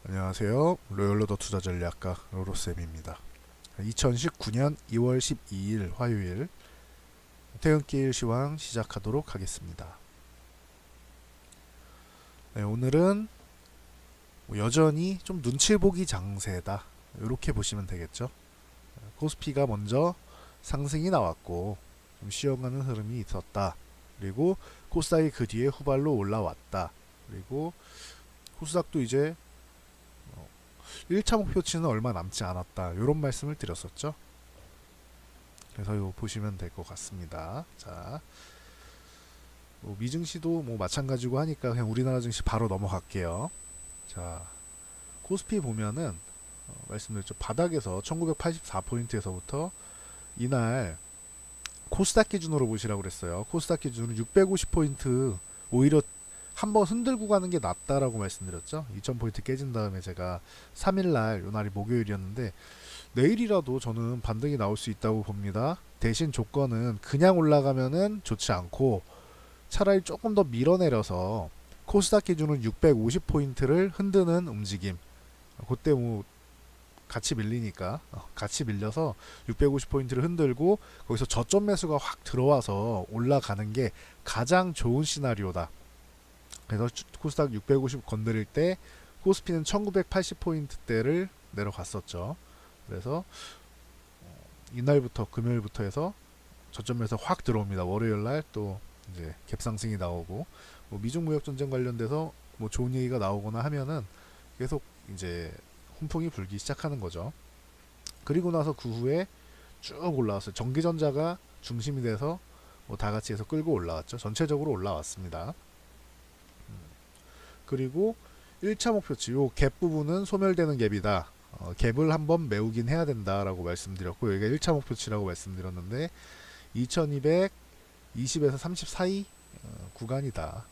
안녕하세요. 로열로더 투자전략가 로로쌤입니다. 2019년 2월 12일 화요일 퇴근길 시황 시작하도록 하겠습니다. 네, 오늘은 여전히 좀 눈치 보기 장세다. 이렇게 보시면 되겠죠. 코스피가 먼저 상승이 나왔고 좀 쉬어가는 흐름이 있었다. 그리고 코스닥이 그 뒤에 후발로 올라왔다. 그리고 코스닥도 이제 1차 목표치는 얼마 남지 않았다. 이런 말씀을 드렸었죠. 그래서 이거 보시면 될 것 같습니다. 자, 미증시도 마찬가지고 하니까 그냥 우리나라 증시 바로 넘어갈게요. 자, 코스피 보면은 말씀드렸죠. 바닥에서 1984포인트에서부터 이날 코스닥 기준으로 보시라고 그랬어요. 코스닥 기준으로 650포인트 오히려 한번 흔들고 가는 게 낫다라고 말씀드렸죠. 2000포인트 깨진 다음에 제가 3일날 요날이 목요일이었는데 내일이라도 저는 반등이 나올 수 있다고 봅니다. 대신 조건은 그냥 올라가면은 좋지 않고 차라리 조금 더 밀어내려서 코스닥 기준은 650포인트를 흔드는 움직임. 그때 같이 밀리니까 같이 밀려서 650포인트를 흔들고 거기서 저점 매수가 확 들어와서 올라가는 게 가장 좋은 시나리오다. 그래서 코스닥 650 건드릴 때 코스피는 1980포인트대를 내려갔었죠. 그래서 이날부터 금요일부터 해서 저점에서 확 들어옵니다. 월요일날 또 이제 갭상승이 나오고 미중 무역 전쟁 관련돼서 좋은 얘기가 나오거나 하면은 계속 이제 훈풍이 불기 시작하는 거죠. 그리고 나서 그 후에 쭉 올라왔어요. 전기전자가 중심이 돼서 다 같이 해서 끌고 올라왔죠. 전체적으로 올라왔습니다. 그리고 1차 목표치 요 갭 부분은 소멸되는 갭이다. 갭을 한번 메우긴 해야 된다라고 말씀드렸고 여기가 1차 목표치라고 말씀드렸는데 2220에서 30 사이 구간이다.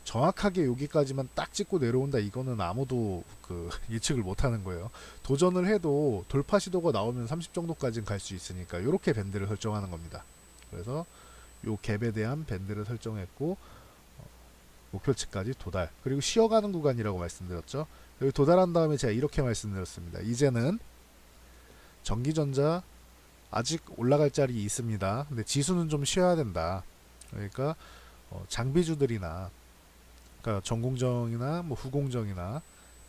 정확하게 여기까지만 딱 찍고 내려온다 이거는 아무도 예측을 못하는 거예요. 도전을 해도 돌파 시도가 나오면 30 정도까지는 갈 수 있으니까 이렇게 밴드를 설정하는 겁니다. 그래서 요 갭에 대한 밴드를 설정했고 목표치까지 도달. 그리고 쉬어가는 구간이라고 말씀드렸죠. 여기 도달한 다음에 제가 이렇게 말씀드렸습니다. 이제는 전기전자 아직 올라갈 자리 있습니다. 근데 지수는 좀 쉬어야 된다. 그러니까 장비주들이나 그러니까 전공정이나 후공정이나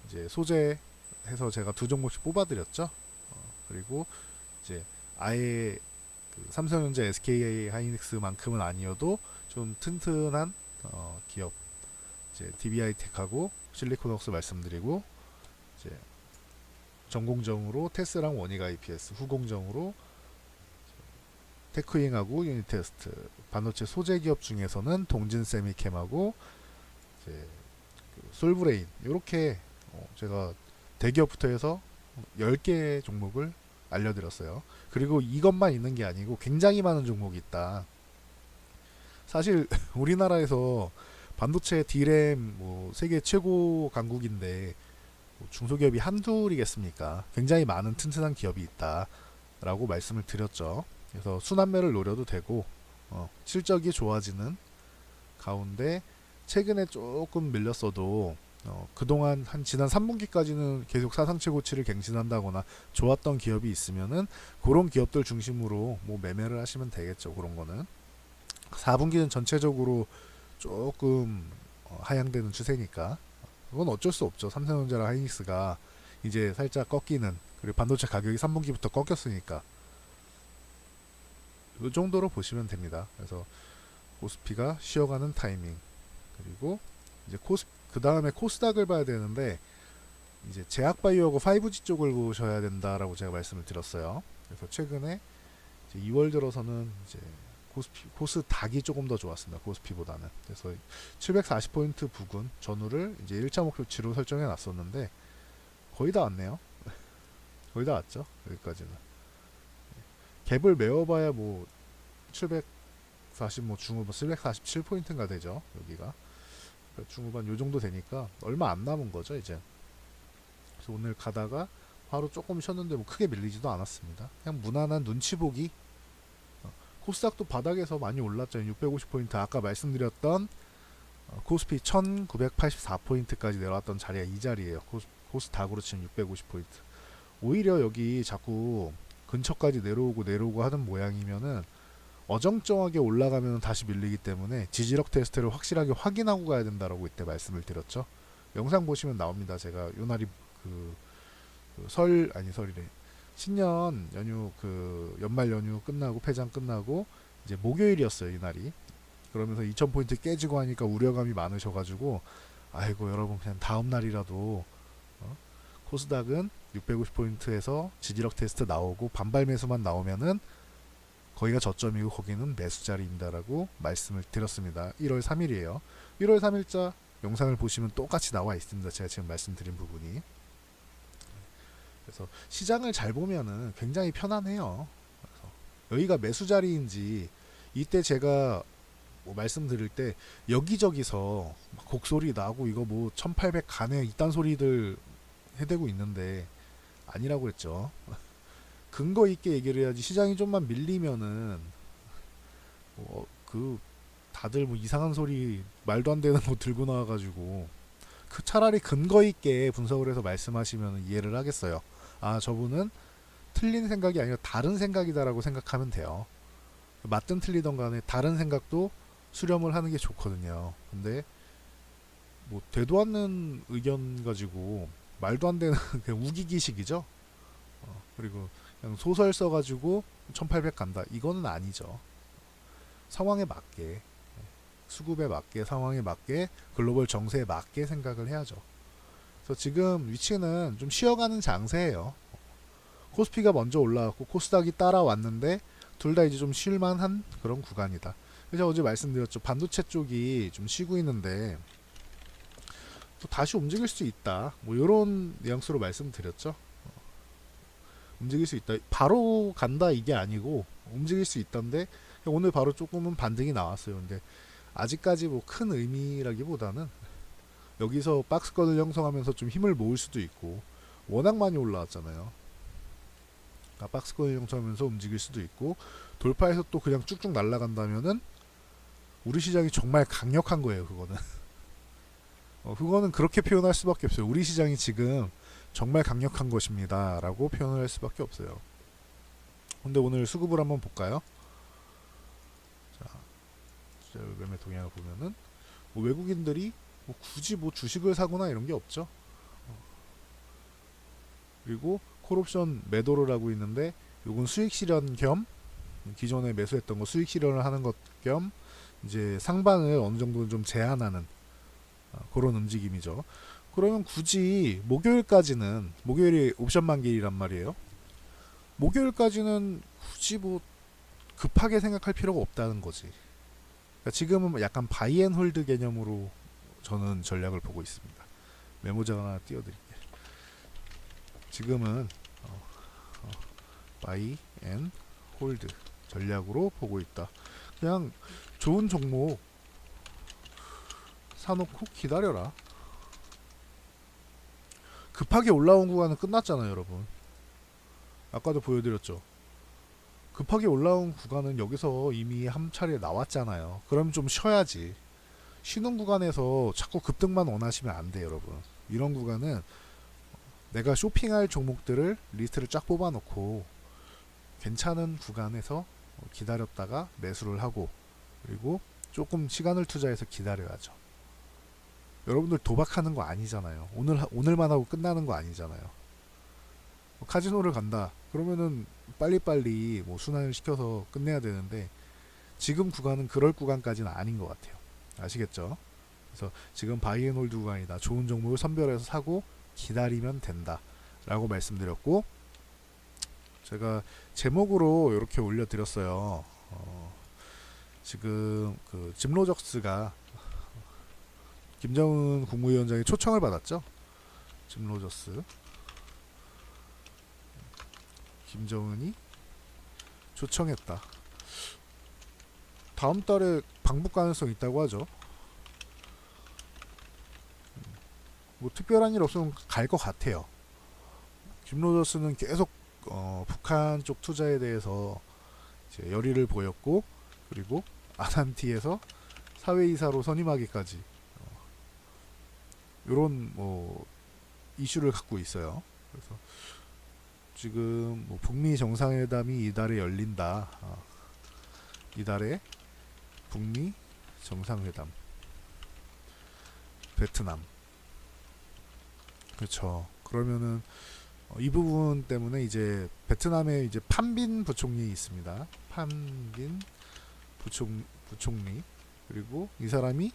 이제 소재해서 제가 두 종목씩 뽑아드렸죠. 그리고 이제 아예 삼성전자, SK 하이닉스만큼은 아니어도 좀 튼튼한 기업 이제 DB하이텍하고 실리콘웍스 말씀드리고 이제 전공정으로 테스랑 원익 IPS, 후공정으로 테크잉하고 유니테스트, 반도체 소재 기업 중에서는 동진 세미캠하고 이제 솔브레인 이렇게 제가 대기업부터 해서 10개 종목을 알려드렸어요. 그리고 이것만 있는 게 아니고 굉장히 많은 종목이 있다. 사실 우리나라에서 반도체 D램 세계 최고 강국인데 중소기업이 한둘이겠습니까? 굉장히 많은 튼튼한 기업이 있다라고 말씀을 드렸죠. 그래서 순환매를 노려도 되고 실적이 좋아지는 가운데 최근에 조금 밀렸어도 그동안 지난 3분기까지는 계속 사상 최고치를 갱신한다거나 좋았던 기업이 있으면은 그런 기업들 중심으로 매매를 하시면 되겠죠. 그런 거는 4분기는 전체적으로 조금 하향되는 추세니까 그건 어쩔 수 없죠. 삼성전자랑 하이닉스가 이제 살짝 꺾이는, 그리고 반도체 가격이 3분기부터 꺾였으니까 이 정도로 보시면 됩니다. 그래서 코스피가 쉬어가는 타이밍, 그리고 이제 그 다음에 코스닥을 봐야 되는데 이제 제약바이오하고 5G 쪽을 보셔야 된다라고 제가 말씀을 드렸어요. 그래서 최근에 이제 2월 들어서는 이제 코스닥이 조금 더 좋았습니다. 코스피보다는. 그래서 740포인트 부근 전후를 이제 1차 목표치로 설정해 놨었는데 거의 다 왔네요. 거의 다 왔죠. 여기까지는. 갭을 메워봐야 740 중후반 747포인트인가 되죠. 여기가. 중후반 요 정도 되니까 얼마 안 남은 거죠, 이제. 그래서 오늘 가다가 바로 조금 쉬었는데 크게 밀리지도 않았습니다. 그냥 무난한 눈치 보기. 코스닥도 바닥에서 많이 올랐죠. 650포인트 아까 말씀드렸던 코스피 1984포인트까지 내려왔던 자리가 이 자리예요. 코스닥으로 치면 650포인트. 오히려 여기 자꾸 근처까지 내려오고 하는 모양이면은 어정쩡하게 올라가면 다시 밀리기 때문에 지지력 테스트를 확실하게 확인하고 가야 된다라고 이때 말씀을 드렸죠. 영상 보시면 나옵니다. 제가 요날이 설이래. 신년 연휴 연말 연휴 끝나고 폐장 끝나고 이제 목요일이었어요, 이날이. 그러면서 2000포인트 깨지고 하니까 우려감이 많으셔가지고 아이고 여러분 그냥 다음 날이라도 코스닥은 650포인트에서 지지력 테스트 나오고 반발 매수만 나오면은 거기가 저점이고 거기는 매수 자리입니다라고 말씀을 드렸습니다. 1월 3일이에요. 1월 3일자 영상을 보시면 똑같이 나와 있습니다. 제가 지금 말씀드린 부분이. 그래서 시장을 잘 보면은 굉장히 편안해요. 그래서 여기가 매수 자리인지 이때 제가 뭐 말씀드릴 때 여기저기서 막 곡소리 나고 이거 뭐 1800 가네 이딴 소리들 해대고 있는데 아니라고 했죠. 근거 있게 얘기를 해야지. 시장이 좀만 밀리면은 다들 뭐 이상한 소리 말도 안 되는 거 들고 나와가지고 차라리 근거 있게 분석을 해서 말씀하시면 이해를 하겠어요. 아 저분은 틀린 생각이 아니라 다른 생각이다라고 생각하면 돼요. 맞든 틀리던 간에 다른 생각도 수렴을 하는 게 좋거든요. 근데 뭐 되도 않는 의견 가지고 말도 안 되는 그냥 우기기식이죠. 그리고 그냥 소설 써가지고 1800 간다 이거는 아니죠. 상황에 맞게 수급에 맞게 상황에 맞게 글로벌 정세에 맞게 생각을 해야죠. 그래서 지금 위치는 좀 쉬어가는 장세예요. 코스피가 먼저 올라왔고 코스닥이 따라왔는데 둘 다 이제 좀 쉴만한 그런 구간이다. 그래서 어제 말씀드렸죠. 반도체 쪽이 좀 쉬고 있는데 또 다시 움직일 수 있다. 뭐 이런 뉘앙스로 말씀드렸죠. 움직일 수 있다. 바로 간다 이게 아니고 움직일 수 있던데 오늘 바로 조금은 반등이 나왔어요. 근데 아직까지 뭐 큰 의미라기보다는 여기서 박스권을 형성하면서 좀 힘을 모을 수도 있고 워낙 많이 올라왔잖아요. 그러니까 박스권을 형성하면서 움직일 수도 있고 돌파해서 또 그냥 쭉쭉 날아간다면은 우리 시장이 정말 강력한 거예요. 그거는 그거는 그렇게 표현할 수밖에 없어요. 우리 시장이 지금 정말 강력한 것입니다 라고 표현을 할 수밖에 없어요. 근데 오늘 수급을 한번 볼까요? 자, 매매 동향을 보면은 뭐 외국인들이 뭐 굳이 뭐 주식을 사거나 이런 게 없죠. 그리고 콜옵션 매도를 하고 있는데 요건 수익 실현 겸 기존에 매수했던 거 수익 실현을 하는 것 겸 이제 상방을 어느 정도 좀 제한하는 그런 움직임이죠. 그러면 굳이 목요일까지는 목요일이 옵션 만기일이란 말이에요. 목요일까지는 굳이 뭐 급하게 생각할 필요가 없다는 거지. 그러니까 지금은 약간 바이앤홀드 개념으로 저는 전략을 보고 있습니다. 메모장 하나 띄워드릴게요. 지금은 바이 앤 홀드 전략으로 보고 있다. 그냥 좋은 종목 사놓고 기다려라. 급하게 올라온 구간은 끝났잖아요, 여러분. 아까도 보여드렸죠. 급하게 올라온 구간은 여기서 이미 한 차례 나왔잖아요. 그럼 좀 쉬어야지. 쉬는 구간에서 자꾸 급등만 원하시면 안 돼요, 여러분. 이런 구간은 내가 쇼핑할 종목들을 리스트를 쫙 뽑아놓고 괜찮은 구간에서 기다렸다가 매수를 하고 그리고 조금 시간을 투자해서 기다려야죠. 여러분들 도박하는 거 아니잖아요. 오늘만 하고 끝나는 거 아니잖아요. 카지노를 간다. 그러면은 빨리빨리 뭐 순환을 시켜서 끝내야 되는데 지금 구간은 그럴 구간까지는 아닌 것 같아요. 아시겠죠? 그래서 지금 바이앤홀드 구간이다. 좋은 종목을 선별해서 사고 기다리면 된다. 라고 말씀드렸고 제가 제목으로 이렇게 올려드렸어요. 지금 그 짐로저스가 김정은 국무위원장의 초청을 받았죠. 짐로저스 김정은이 초청했다. 다음 달에 방북 가능성 있다고 하죠. 뭐 특별한 일 없으면 갈 것 같아요. 짐로저스는 계속 북한 쪽 투자에 대해서 열의를 보였고 그리고 아산티에서 사회이사로 선임하기까지 요런 뭐 이슈를 갖고 있어요. 그래서 지금 뭐 북미 정상회담이 이달에 열린다. 이달에 북미 정상회담, 베트남. 그렇죠. 그러면은 이 부분 때문에 이제 베트남에 이제 판빈 부총리 있습니다. 판빈 부총리. 그리고 이 사람이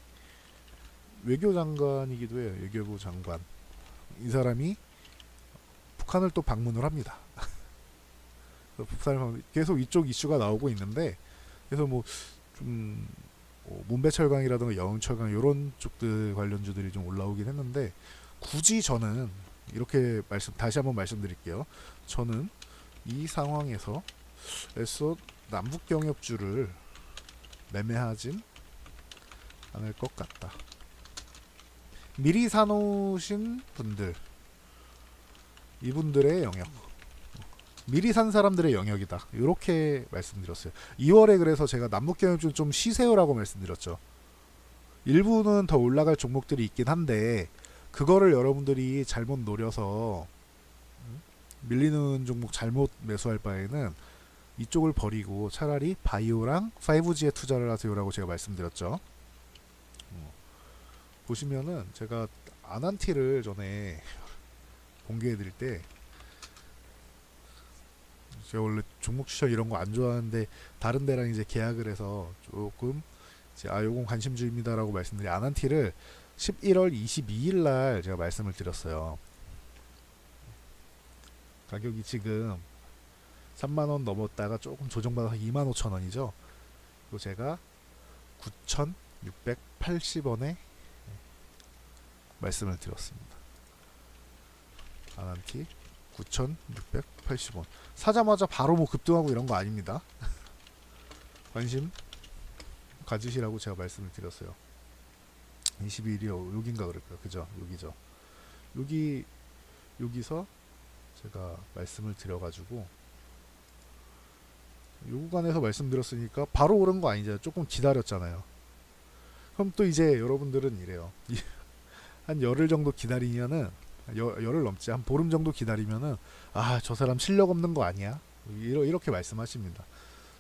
외교장관이기도 해요. 외교부 장관. 이 사람이 북한을 또 방문을 합니다. 계속 이쪽 이슈가 나오고 있는데, 그래서 뭐좀 문배철강이라든가 여흥철강 이런 쪽들 관련주들이 좀 올라오긴 했는데, 굳이 저는 이렇게 다시 한번 말씀드릴게요. 저는 이 상황에서 애써 남북 경협주를 매매하진 않을 것 같다. 미리 사놓으신 분들, 이분들의 영역, 미리 산 사람들의 영역이다. 이렇게 말씀드렸어요. 2월에 그래서 제가 남북 경협주 좀 쉬세요라고 말씀드렸죠. 일부는 더 올라갈 종목들이 있긴 한데 그거를 여러분들이 잘못 노려서 밀리는 종목 잘못 매수할 바에는 이쪽을 버리고 차라리 바이오랑 5G에 투자를 하세요라고 제가 말씀드렸죠. 보시면은 제가 아난티를 전에 공개해드릴 때, 제가 원래 종목 추천 이런 거 안 좋아하는데 다른 데랑 이제 계약을 해서 조금 이제 요건 관심주입니다라고 말씀드린 아난티를 11월 22일 날 제가 말씀을 드렸어요. 가격이 지금 3만원 넘었다가 조금 조정받아서 25,000원이죠. 그리고 제가 9,680원에 말씀을 드렸습니다. 아난티 9,680원. 사자마자 바로 뭐 급등하고 이런 거 아닙니다. 관심 가지시라고 제가 말씀을 드렸어요. 22일이요. 여긴가 그럴까요? 그죠? 여기죠. 여기서 제가 말씀을 드려가지고 요 구간에서 말씀드렸으니까 바로 오른 거 아니죠. 조금 기다렸잖아요. 그럼 또 이제 여러분들은 이래요. 한 열흘 정도 기다리면은, 열흘 넘지, 한 보름 정도 기다리면은, 저 사람 실력 없는 거 아니야? 이렇게 말씀하십니다.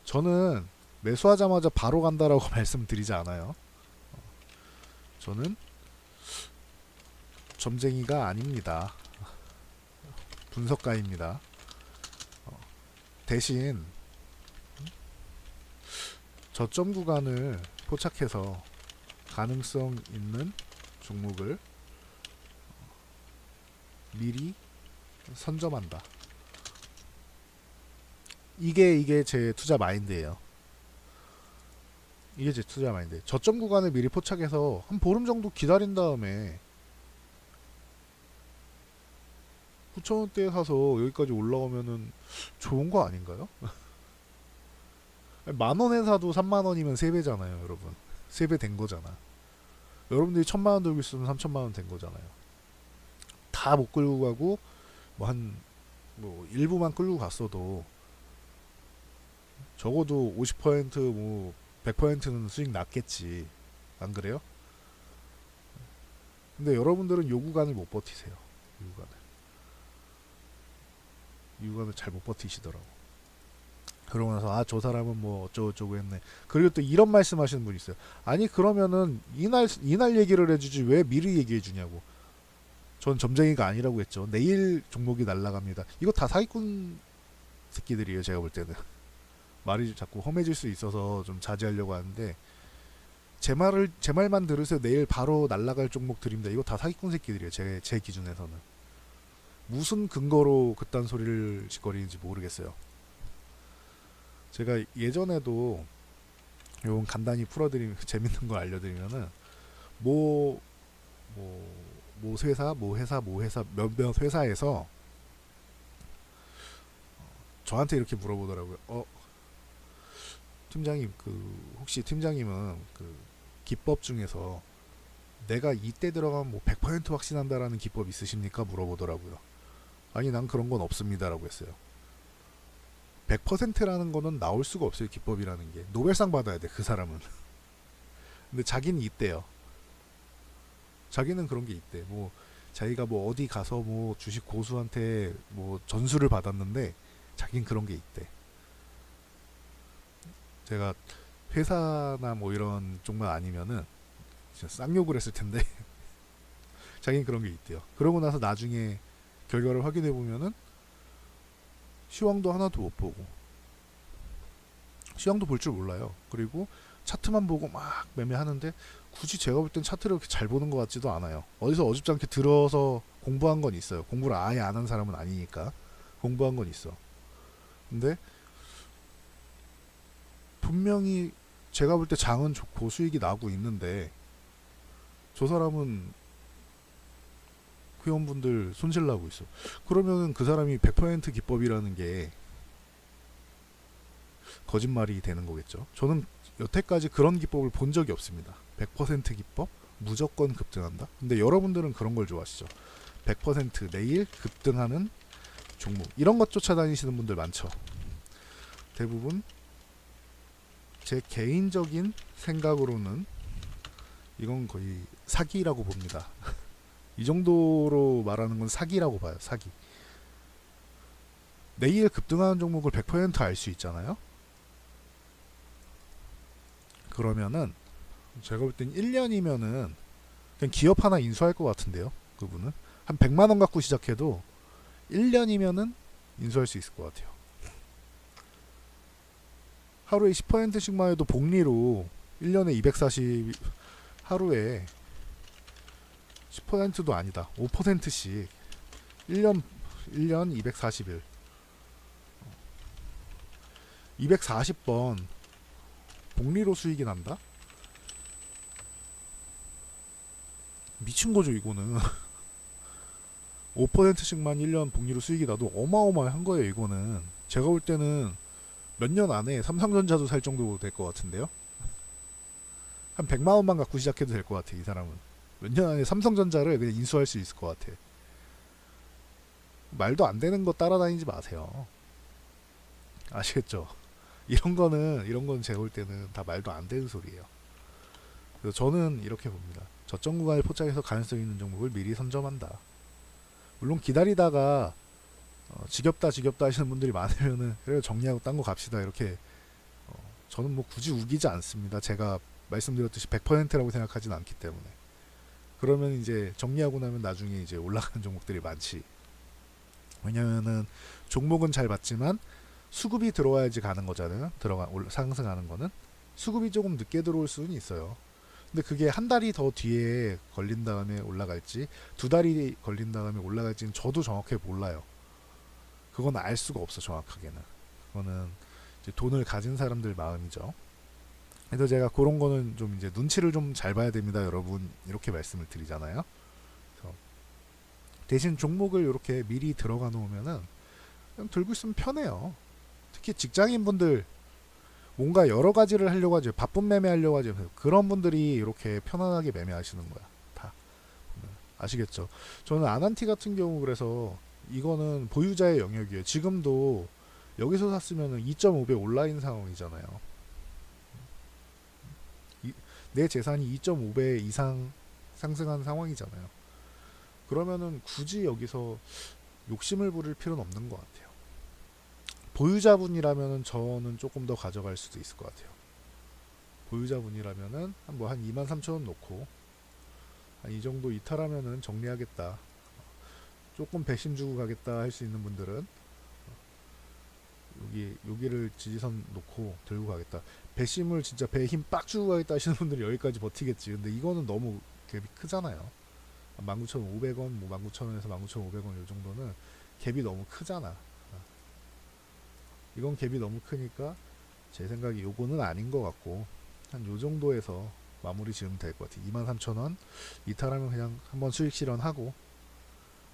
저는 매수하자마자 바로 간다라고 말씀드리지 않아요. 저는 점쟁이가 아닙니다. 분석가입니다. 대신 저점 구간을 포착해서 가능성 있는 종목을 미리 선점한다. 이게 제 투자 마인드예요. 이게 제 투자 마인드. 저점 구간을 미리 포착해서 한 보름 정도 기다린 다음에 9,000원대에 사서 여기까지 올라오면은 좋은 거 아닌가요? 만원에 사도 3만원이면 3배잖아요, 여러분. 3배 된 거잖아. 여러분들이 1,000만원 들고 있으면 3,000만원 된 거잖아요. 다 못 끌고 가고 일부만 끌고 갔어도 적어도 50% 100%는 수익 났겠지. 안 그래요? 근데 여러분들은 요 구간을 못 버티세요. 이 구간을 잘 못 버티시더라고. 그러고 나서 저 사람은 뭐 어쩌고저쩌고 했네. 그리고 또 이런 말씀 하시는 분이 있어요. 아니 그러면은 이날 얘기를 해주지 왜 미리 얘기해 주냐고. 전 점쟁이가 아니라고 했죠. 내일 종목이 날라갑니다. 이거 다 사기꾼 새끼들이에요. 제가 볼 때는. 말이 자꾸 험해질 수 있어서 좀 자제하려고 하는데, 제 말만 들으세요. 내일 바로 날라갈 종목 드립니다. 이거 다 사기꾼 새끼들이에요. 제 기준에서는. 무슨 근거로 그딴 소리를 짓거리는지 모르겠어요. 제가 예전에도 요건 간단히 풀어드리면 재밌는 거 알려드리면은 모 회사 몇몇 회사에서 저한테 이렇게 물어보더라고요. 팀장님, 혹시 팀장님은 기법 중에서 내가 이때 들어가면 뭐 100% 확신한다라는 기법 있으십니까? 물어보더라고요. 아니, 난 그런 건 없습니다라고 했어요. 100%라는 거는 나올 수가 없어요. 기법이라는 게. 노벨상 받아야 돼, 그 사람은. 근데 자기는 있대요. 자기는 그런 게 있대. 뭐 자기가 뭐 어디 가서 뭐 주식 고수한테 뭐 전수를 받았는데 자긴 그런 게 있대. 제가 회사나 뭐 이런 쪽만 아니면은 진짜 쌍욕을 했을 텐데 자긴 그런 게 있대요. 그러고 나서 나중에 결과를 확인해 보면은 시황도 하나도 못 보고 시황도 볼 줄 몰라요. 그리고 차트만 보고 막 매매하는데 굳이 제가 볼 땐 차트를 그렇게 잘 보는 것 같지도 않아요. 어디서 어줍잖게 들어서 공부한 건 있어요. 공부를 아예 안 한 사람은 아니니까 공부한 건 있어. 근데 분명히 제가 볼 때 장은 좋고 수익이 나고 있는데 저 사람은 회원분들 손실 나고 있어. 그러면 그 사람이 100% 기법이라는 게 거짓말이 되는 거겠죠. 저는 여태까지 그런 기법을 본 적이 없습니다. 100% 기법? 무조건 급등한다? 근데 여러분들은 그런 걸 좋아하시죠. 100% 내일 급등하는 종목. 이런 것 쫓아다니시는 분들 많죠. 대부분 제 개인적인 생각으로는 이건 거의 사기라고 봅니다. 이 정도로 말하는 건 사기라고 봐요. 사기. 내일 급등하는 종목을 100% 알 수 있잖아요. 그러면은 제가 볼 땐 1년이면은 그냥 기업 하나 인수할 것 같은데요. 그분은 한 100만 원 갖고 시작해도 1년이면은 인수할 수 있을 것 같아요. 하루에 10%씩만 해도 복리로 1년에 240 하루에 10%도 아니다. 5%씩 1년 240일 240번 복리로 수익이 난다? 미친 거죠, 이거는. 5%씩만 1년 복리로 수익이 나도 어마어마한 거예요, 이거는. 제가 볼 때는 몇 년 안에 삼성전자도 살 정도 될 것 같은데요? 한 100만 원만 갖고 시작해도 될 것 같아, 이 사람은. 몇 년 안에 삼성전자를 그냥 인수할 수 있을 것 같아. 말도 안 되는 거 따라다니지 마세요. 아시겠죠? 이런 건 제가 볼 때는 다 말도 안 되는 소리예요. 그래서 저는 이렇게 봅니다. 저점 구간을 포착해서 가능성 있는 종목을 미리 선점한다. 물론 기다리다가 지겹다 하시는 분들이 많으면은 그래 정리하고 딴 거 갑시다 이렇게 저는 뭐 굳이 우기지 않습니다. 제가 말씀드렸듯이 100%라고 생각하진 않기 때문에. 그러면 이제 정리하고 나면 나중에 이제 올라가는 종목들이 많지. 왜냐면은 종목은 잘 맞지만 수급이 들어와야지 가는 거잖아요. 상승하는 거는 수급이 조금 늦게 들어올 수는 있어요. 근데 그게 한 달이 더 뒤에 걸린 다음에 올라갈지 2달이 걸린 다음에 올라갈지는 저도 정확하게 몰라요. 그건 알 수가 없어 정확하게는. 그거는 이제 돈을 가진 사람들 마음이죠. 그래서 제가 그런 거는 좀 이제 눈치를 좀 잘 봐야 됩니다, 여러분. 이렇게 말씀을 드리잖아요. 그래서 대신 종목을 이렇게 미리 들어가 놓으면은 그냥 들고 있으면 편해요. 특히 직장인분들 뭔가 여러 가지를 하려고 하죠. 바쁜 매매하려고 하죠. 그런 분들이 이렇게 편안하게 매매하시는 거야. 다. 아시겠죠? 저는 아난티 같은 경우 그래서 이거는 보유자의 영역이에요. 지금도 여기서 샀으면 2.5배 온라인 상황이잖아요. 내 재산이 2.5배 이상 상승한 상황이잖아요. 그러면은 굳이 여기서 욕심을 부릴 필요는 없는 것 같아요. 보유자분이라면은 저는 조금 더 가져갈 수도 있을 것 같아요. 보유자분이라면은 한 23,000원 놓고 한 이 정도 이탈하면은 정리하겠다. 조금 배심 주고 가겠다 할 수 있는 분들은 여기를 지지선 놓고 들고 가겠다. 배심을 진짜 배에 힘 빡 주고 가겠다 하시는 분들이 여기까지 버티겠지. 근데 이거는 너무 갭이 크잖아요. 19,500원, 뭐 19,000원에서 19,500원 이 정도는 갭이 너무 크잖아. 이건 갭이 너무 크니까 제 생각에 요거는 아닌 것 같고 한 요 정도에서 마무리 지으면 될 것 같아요. 23,000원 이탈하면 그냥 한번 수익 실현하고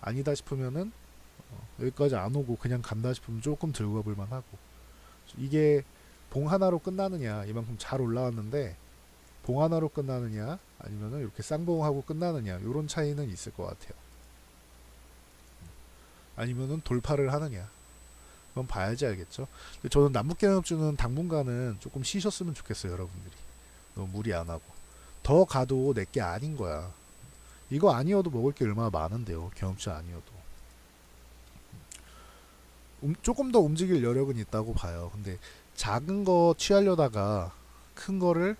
아니다 싶으면은 여기까지 안 오고 그냥 간다 싶으면 조금 들고 가볼 만하고. 이게 봉 하나로 끝나느냐, 이만큼 잘 올라왔는데 봉 하나로 끝나느냐 아니면은 이렇게 쌍봉하고 끝나느냐, 요런 차이는 있을 것 같아요. 아니면은 돌파를 하느냐, 그건 봐야지 알겠죠. 근데 저는 남북경협주는 당분간은 조금 쉬셨으면 좋겠어요. 여러분들이 너무 무리 안 하고. 더 가도 내게 아닌 거야. 이거 아니어도 먹을 게 얼마나 많은데요. 경험치 아니어도. 조금 더 움직일 여력은 있다고 봐요. 근데 작은 거 취하려다가 큰 거를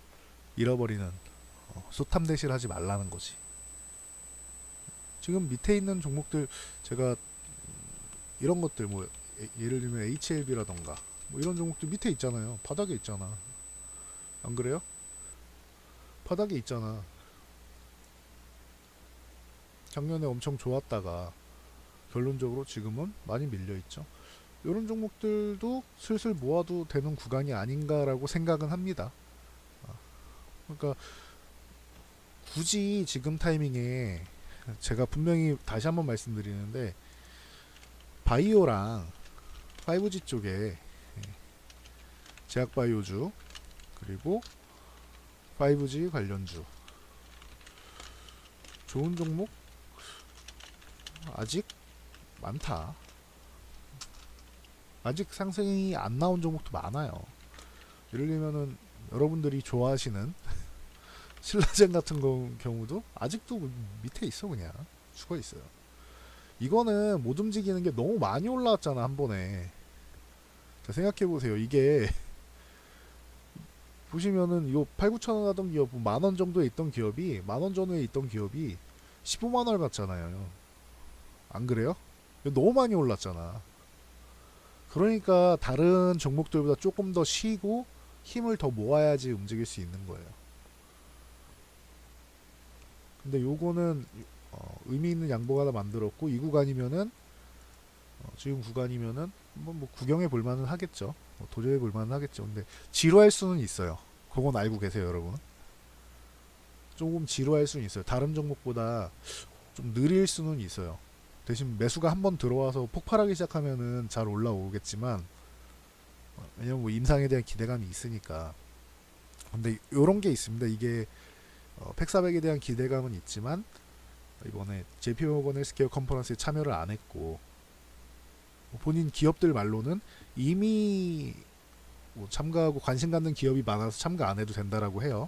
잃어버리는 소탐대실 하지 말라는 거지. 지금 밑에 있는 종목들 제가 이런 것들 뭐 예를 들면 HLB라던가 뭐 이런 종목들 밑에 있잖아요. 바닥에 있잖아. 안 그래요? 바닥에 있잖아. 작년에 엄청 좋았다가 결론적으로 지금은 많이 밀려있죠. 이런 종목들도 슬슬 모아도 되는 구간이 아닌가라고 생각은 합니다. 그러니까 굳이 지금 타이밍에 제가 분명히 다시 한번 말씀드리는데 바이오랑 5G 쪽에 제약바이오주 그리고 5G 관련주 좋은 종목 아직 많다. 아직 상승이 안 나온 종목도 많아요. 예를 들면은 여러분들이 좋아하시는 신라젠 같은 경우도 아직도 밑에 있어. 그냥 죽어 있어요. 이거는 못 움직이는 게 너무 많이 올라왔잖아 한 번에. 자, 생각해보세요. 이게 보시면은 요 8, 9천원 하던 기업 만원 정도에 있던 기업이 만원 전후에 있던 기업이 15만원을 갔잖아요. 안 그래요? 너무 많이 올랐잖아. 그러니까 다른 종목들보다 조금 더 쉬고 힘을 더 모아야지 움직일 수 있는 거예요. 근데 요거는 의미 있는 양보가 하나 만들었고 이 구간이면은 지금 구간이면은 뭐 구경해 볼 만은 하겠죠. 도전해 볼 만은 하겠죠. 근데 지루할 수는 있어요. 그건 알고 계세요, 여러분. 조금 지루할 수는 있어요. 다른 종목보다 좀 느릴 수는 있어요. 대신 매수가 한번 들어와서 폭발하기 시작하면은 잘 올라오겠지만 왜냐면 뭐 임상에 대한 기대감이 있으니까. 근데 요런 게 있습니다. 이게 팩400에 대한 기대감은 있지만 이번에 JP모건 헬스케어 컨퍼런스에 참여를 안 했고 본인 기업들 말로는 이미 뭐 참가하고 관심 갖는 기업이 많아서 참가 안 해도 된다라고 해요.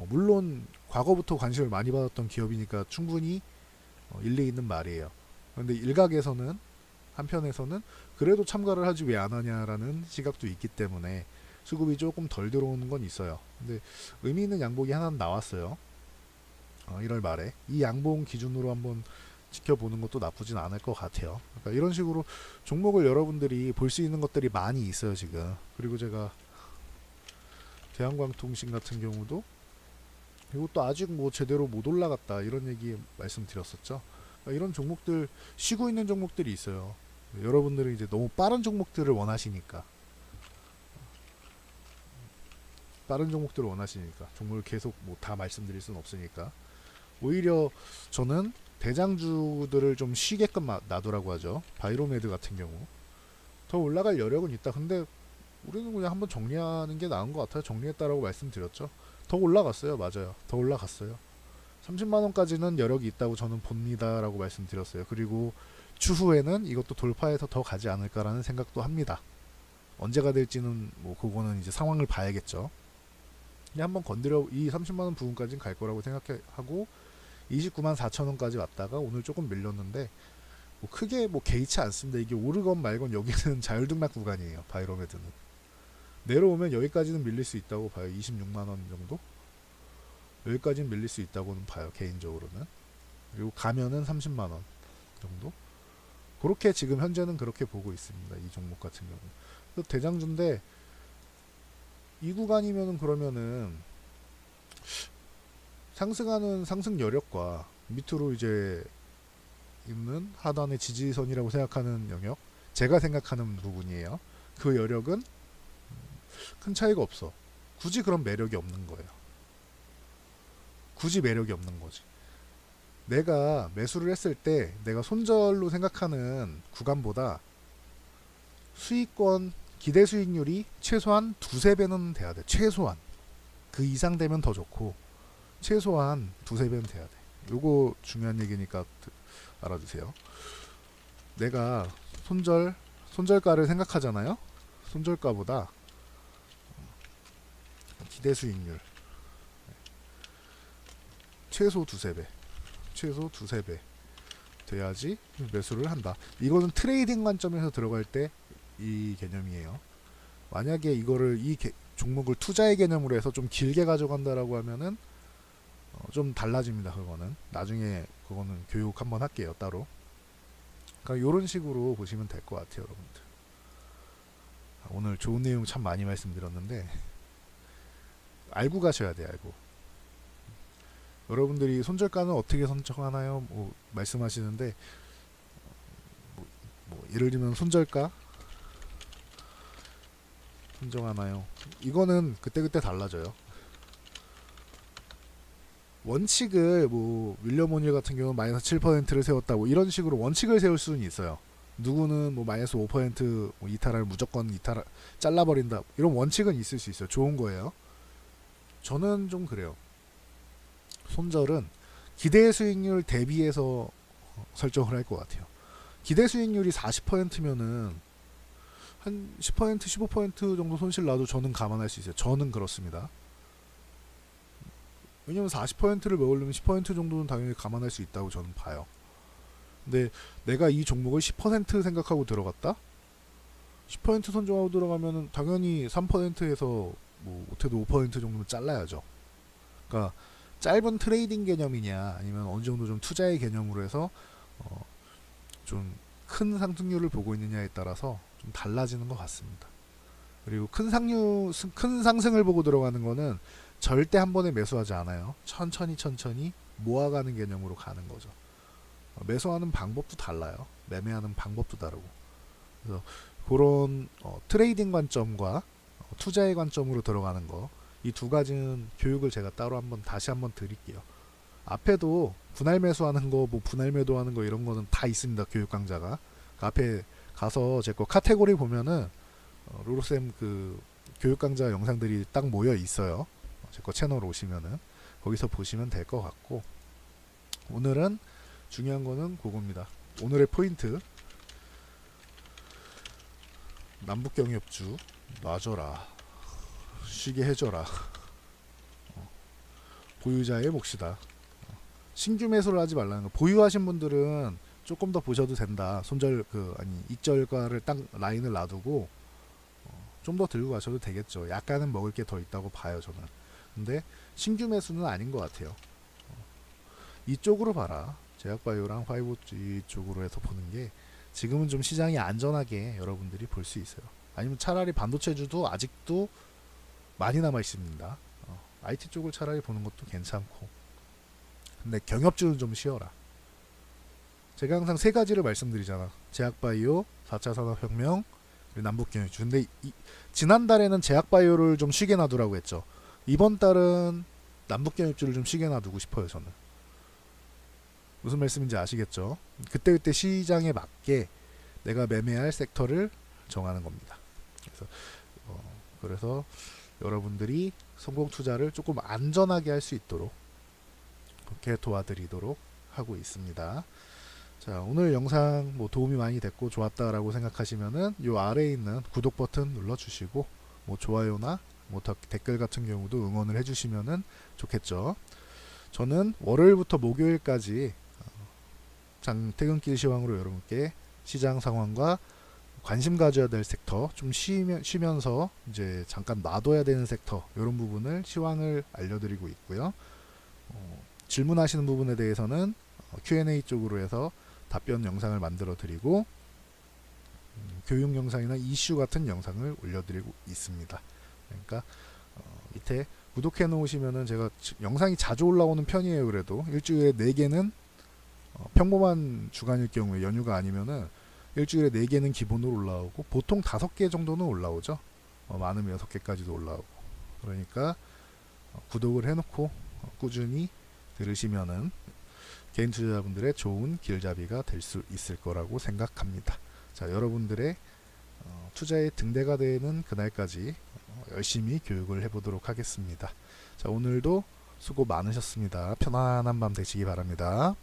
물론 과거부터 관심을 많이 받았던 기업이니까 충분히 일리 있는 말이에요. 그런데 일각에서는 한편에서는 그래도 참가를 하지 왜 안 하냐라는 시각도 있기 때문에 수급이 조금 덜 들어오는 건 있어요. 근데 의미 있는 양봉이 하나 나왔어요. 1월 말에 이 양봉 기준으로 한번 지켜보는 것도 나쁘진 않을 것 같아요. 그러니까 이런 식으로 종목을 여러분들이 볼 수 있는 것들이 많이 있어요 지금. 그리고 제가 대한광통신 같은 경우도 이것도 아직 뭐 제대로 못 올라갔다 이런 얘기 말씀드렸었죠. 그러니까 이런 종목들 쉬고 있는 종목들이 있어요. 여러분들은 이제 너무 빠른 종목들을 원하시니까 종목을 계속 뭐 다 말씀드릴 수는 없으니까 오히려 저는 대장주들을 좀 쉬게끔 놔두라고 하죠. 바이로메드 같은 경우 더 올라갈 여력은 있다. 근데 우리는 그냥 한번 정리하는 게 나은 것 같아요. 정리했다라고 말씀드렸죠. 더 올라갔어요. 맞아요. 더 올라갔어요. 30만원까지는 여력이 있다고 저는 봅니다 라고 말씀드렸어요. 그리고 추후에는 이것도 돌파해서 더 가지 않을까라는 생각도 합니다. 언제가 될지는 뭐 그거는 이제 상황을 봐야겠죠. 그냥 한번 건드려 이 30만원 부분까지는 갈 거라고 생각하고 29만 4천원까지 왔다가 오늘 조금 밀렸는데 뭐 크게 뭐 개의치 않습니다. 이게 오르건 말건 여기는 자율등락 구간이에요. 바이로메드는 내려오면 여기까지는 밀릴 수 있다고 봐요. 26만원 정도? 여기까지는 밀릴 수 있다고는 봐요. 개인적으로는. 그리고 가면은 30만원 정도? 그렇게 지금 현재는 그렇게 보고 있습니다. 이 종목 같은 경우. 대장주인데 이 구간이면은 그러면은 상승하는 상승 여력과 밑으로 이제 있는 하단의 지지선이라고 생각하는 영역, 제가 생각하는 부분이에요. 그 여력은 큰 차이가 없어. 굳이 그런 매력이 없는 거예요. 굳이 매력이 없는 거지. 내가 매수를 했을 때 내가 손절로 생각하는 구간보다 수익권 기대 수익률이 최소한 두세 배는 돼야 돼. 최소한. 그 이상 되면 더 좋고 최소한 두세 배는 돼야 돼. 요거 중요한 얘기니까 알아두세요. 내가 손절가를 생각하잖아요. 손절가보다 기대 수익률 최소 두세 배. 최소 두세 배 돼야지 매수를 한다. 이거는 트레이딩 관점에서 들어갈 때 이 개념이에요. 만약에 이거를 종목을 투자의 개념으로 해서 좀 길게 가져간다라고 하면은 좀 달라집니다. 그거는 나중에 그거는 교육 한번 할게요, 따로. 그러니까 이런 식으로 보시면 될 것 같아요, 여러분들. 오늘 좋은 내용 참 많이 말씀드렸는데 알고 가셔야 돼요. 알고. 여러분들이 손절가는 어떻게 선정하나요? 뭐 말씀하시는데 뭐 예를 들면 손절가 선정하나요? 이거는 그때그때 달라져요. 원칙을 뭐 윌리엄 오닐 같은 경우는 마이너스 7%를 세웠다 뭐 이런 식으로 원칙을 세울 수는 있어요. 누구는 뭐 마이너스 5% 이탈을 무조건 이탈 잘라버린다 이런 원칙은 있을 수 있어요. 좋은 거예요. 저는 좀 그래요. 손절은 기대 수익률 대비해서 설정을 할 것 같아요. 기대 수익률이 40%면은 한 10%, 15% 정도 손실 나도 저는 감안할 수 있어요. 저는 그렇습니다. 왜냐면 40%를 먹으려면 10% 정도는 당연히 감안할 수 있다고 저는 봐요. 근데 내가 이 종목을 10% 생각하고 들어갔다? 10% 선정하고 들어가면은 당연히 3%에서 뭐 못해도 5% 정도는 잘라야죠. 그러니까 짧은 트레이딩 개념이냐 아니면 어느 정도 좀 투자의 개념으로 해서 좀 큰 상승률을 보고 있느냐에 따라서 좀 달라지는 것 같습니다. 그리고 큰 상승을 보고 들어가는 거는 절대 한 번에 매수하지 않아요. 천천히 모아가는 개념으로 가는 거죠. 매수하는 방법도 달라요. 매매하는 방법도 다르고. 그래서 그런 트레이딩 관점과 투자의 관점으로 들어가는 거, 이 두 가지는 교육을 제가 따로 다시 한번 드릴게요. 앞에도 분할 매수하는 거, 뭐 분할 매도하는 거 이런 거는 다 있습니다. 교육 강좌가. 그 앞에 가서 제 거 카테고리 보면은 로로쌤 그 교육 강좌 영상들이 딱 모여 있어요. 제 거 채널 오시면은 거기서 보시면 될 것 같고, 오늘은 중요한 거는 그겁니다. 오늘의 포인트, 남북경협주 놔줘라, 쉬게 해줘라, 보유자의 몫이다. 신규 매수를 하지 말라는 거. 보유하신 분들은 조금 더 보셔도 된다. 익절가를 딱 라인을 놔두고 좀 더 들고 가셔도 되겠죠. 약간은 먹을 게 더 있다고 봐요, 저는. 근데 신규 매수는 아닌 것 같아요. 이쪽으로 봐라. 제약바이오랑 5G 쪽으로 해서 보는 게 지금은 좀 시장이 안전하게 여러분들이 볼 수 있어요. 아니면 차라리 반도체주도 아직도 많이 남아 있습니다. IT 쪽을 차라리 보는 것도 괜찮고. 근데 경협주는 좀 쉬어라. 제가 항상 세 가지를 말씀드리잖아. 제약바이오, 4차 산업혁명, 그리고 남북경협주. 근데 지난달에는 제약바이오를 좀 쉬게 놔두라고 했죠. 이번 달은 남북경협주를 좀 쉬게 놔두고 싶어요, 저는. 무슨 말씀인지 아시겠죠? 그때그때 시장에 맞게 내가 매매할 섹터를 정하는 겁니다. 그래서 여러분들이 성공 투자를 조금 안전하게 할 수 있도록 그렇게 도와드리도록 하고 있습니다. 자, 오늘 영상 뭐 도움이 많이 됐고 좋았다라고 생각하시면은 요 아래에 있는 구독 버튼 눌러주시고 뭐 좋아요나 뭐 댓글 같은 경우도 응원을 해주시면은 좋겠죠. 저는 월요일부터 목요일까지 퇴근길 시황으로 여러분께 시장 상황과 관심 가져야 될 섹터, 좀 쉬면서 이제 잠깐 놔둬야 되는 섹터, 이런 부분을 시황을 알려드리고 있고요. 질문하시는 부분에 대해서는 Q&A 쪽으로 해서 답변 영상을 만들어 드리고, 교육 영상이나 이슈 같은 영상을 올려드리고 있습니다. 그러니까 밑에 구독해 놓으시면은 제가 영상이 자주 올라오는 편이에요. 그래도 일주일에 4개는 평범한 주간일 경우에 연휴가 아니면은 일주일에 4개는 기본으로 올라오고, 보통 5개 정도는 올라오죠. 많으면 6개까지도 올라오고. 그러니까 구독을 해놓고 꾸준히 들으시면은 개인 투자자분들의 좋은 길잡이가 될 수 있을 거라고 생각합니다. 자, 여러분들의 투자의 등대가 되는 그날까지 열심히 교육을 해보도록 하겠습니다. 자, 오늘도 수고 많으셨습니다. 편안한 밤 되시기 바랍니다.